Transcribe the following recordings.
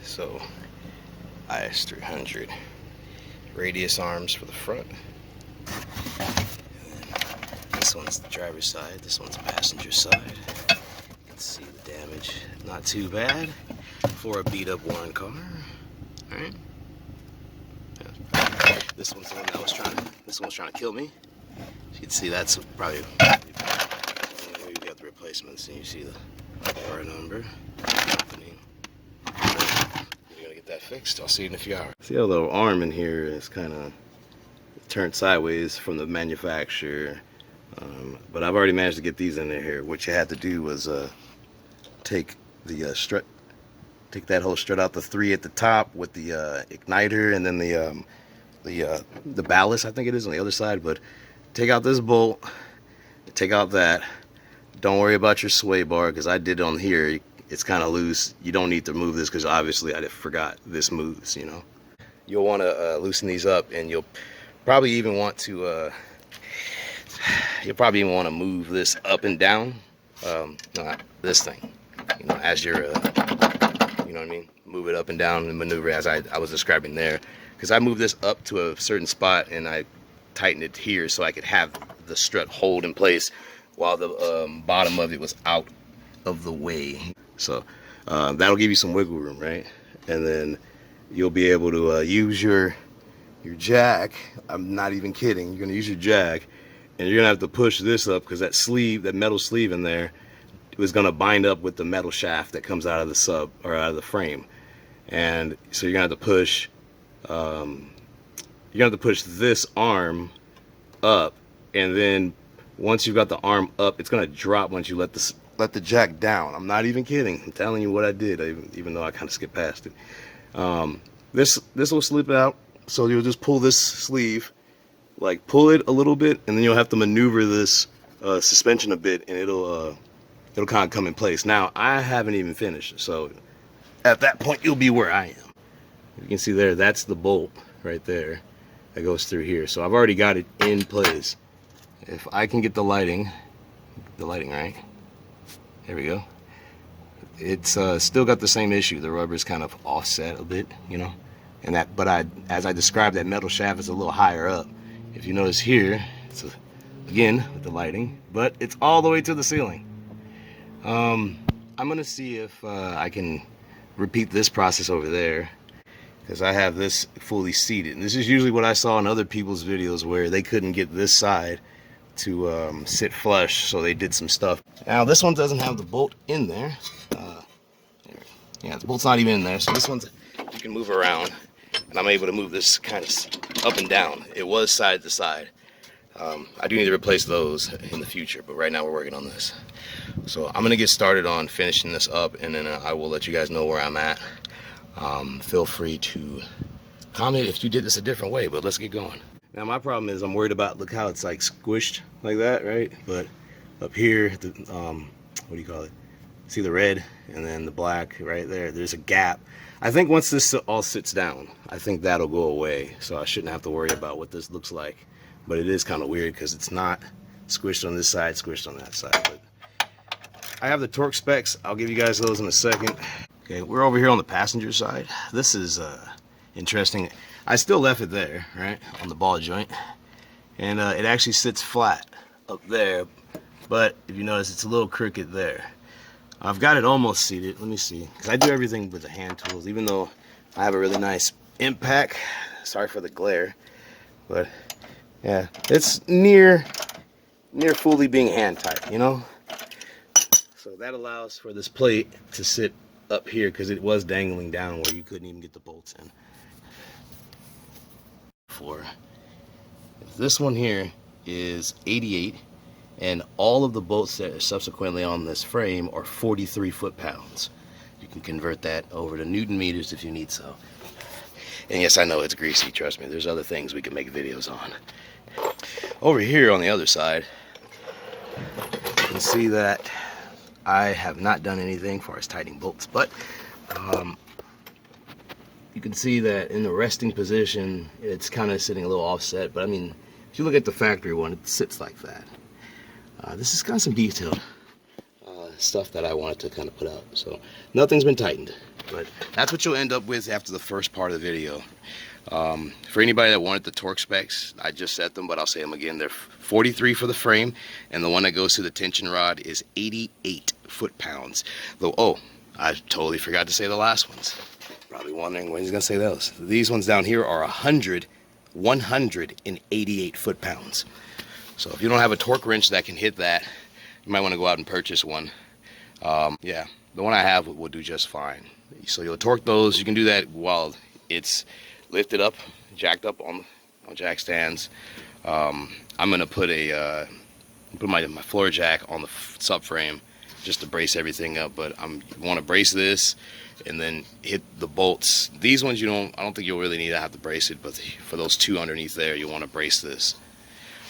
So is300 radius arms for the front. This one's the driver's side, this one's the passenger side. You can see the damage, not too bad for a beat up worn car. Alright. This one's the one that was trying to kill me. You can see that's probably maybe we got the replacements and you see the part number. You're gonna get that fixed. I'll see you in a few hours. See how the arm in here is kind of turned sideways from the manufacturer. But I've already managed to get these in there here. What you had to do was take the strut, take that whole strut out, the 3 at the top with the igniter, and then the ballast, I think it is, on the other side. But take out this bolt, take out that. Don't worry about your sway bar, because I did it on here. It's kind of loose. You don't need to move this because obviously I forgot this moves, you know. You'll want to loosen these up, and you'll probably even want to move this up and down, this thing, you know, as you're, you know what I mean, move it up and down and maneuver as I was describing there, because I moved this up to a certain spot and I tightened it here so I could have the strut hold in place while the bottom of it was out of the way. So that'll give you some wiggle room, right? And then you'll be able to use your jack. I'm not even kidding. You're gonna use your jack, and you're gonna have to push this up because that sleeve, that metal sleeve in there, is gonna bind up with the metal shaft that comes out of the sub or out of the frame. And so you're gonna have to push. You're gonna have to push this arm up, and then once you've got the arm up, it's gonna drop once you let the jack down. I'm not even kidding. I'm telling you what I did, even though I kind of skipped past it. This will slip out, so you'll just pull this sleeve, like pull it a little bit, and then you'll have to maneuver this suspension a bit, and it'll kind of come in place. Now I haven't even finished, so at that point you'll be where I am. You can see there, that's the bolt right there that goes through here. So I've already got it in place. If I can get the lighting right, there we go. It's still got the same issue. The rubber's kind of offset a bit, you know, and that. But as I described, that metal shaft is a little higher up. If you notice here, it's again with the lighting, but it's all the way to the ceiling. I'm gonna see if I can repeat this process over there, because I have this fully seated. And this is usually what I saw in other people's videos where they couldn't get this side to sit flush, so they did some stuff. Now this one doesn't have the bolt in there. Yeah, the bolt's not even in there, so this one's, you can move around, and I'm able to move this kind of up and down. It was side to side. I do need to replace those in the future, but right now we're working on this. So I'm gonna get started on finishing this up, and then I will let you guys know where I'm at. Feel free to comment if you did this a different way, but let's get going. Now my problem is I'm worried about, look how it's like squished like that, right? But up here, the, what do you call it? See the red and then the black right there, there's a gap. I think once this all sits down, I think that'll go away. So I shouldn't have to worry about what this looks like. But it is kind of weird because it's not squished on this side, squished on that side. But I have the torque specs. I'll give you guys those in a second. Okay, we're over here on the passenger side. This is interesting. I still left it there, right, on the ball joint. And it actually sits flat up there. But if you notice, it's a little crooked there. I've got it almost seated. Let me see, because I do everything with the hand tools, even though I have a really nice impact. Sorry for the glare, but yeah, it's near fully being hand tight, you know. So that allows for this plate to sit up here, because it was dangling down where you couldn't even get the bolts in. This one here is 88. And all of the bolts that are subsequently on this frame are 43 foot-pounds. You can convert that over to Newton meters if you need so. And yes, I know it's greasy, trust me. There's other things we can make videos on. Over here on the other side, you can see that I have not done anything as far as tightening bolts, but you can see that in the resting position, it's kind of sitting a little offset. But I mean, if you look at the factory one, it sits like that. This is kind of some detailed stuff that I wanted to kind of put out. So nothing's been tightened. But that's what you'll end up with after the first part of the video. For anybody that wanted the torque specs, I just set them, but I'll say them again. They're 43 for the frame, and the one that goes to the tension rod is 88 foot-pounds. Though, oh, I totally forgot to say the last ones. Probably wondering when he's gonna say those. These ones down here are 188 foot-pounds. So if you don't have a torque wrench that can hit that, you might want to go out and purchase one. Yeah, the one I have will do just fine. So you'll torque those. You can do that while it's lifted up, jacked up on jack stands. I'm gonna put my floor jack on the subframe just to brace everything up. But you want to brace this and then hit the bolts. These ones I don't think you'll really need to have to brace it, but for those two underneath there, you want to brace this.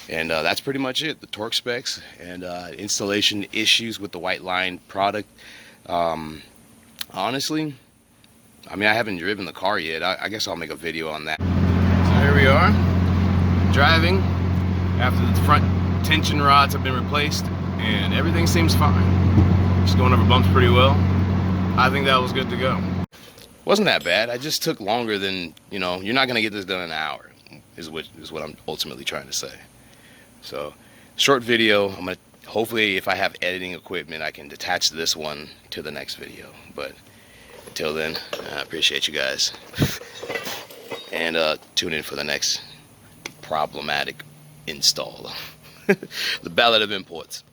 And that's pretty much it. The torque specs and installation issues with the whiteline product. Honestly, I mean, I haven't driven the car yet. I guess I'll make a video on that. So here we are, driving after the front tension rods have been replaced, and everything seems fine. Just going over bumps pretty well. I think that was good to go. Wasn't that bad. I just took longer than, you're not gonna get this done in an hour, is what I'm ultimately trying to say. So, short video. I'm gonna, hopefully if I have editing equipment, I can detach this one to the next video. But until then, I appreciate you guys. And tune in for the next problematic install. The Ballad of Imports.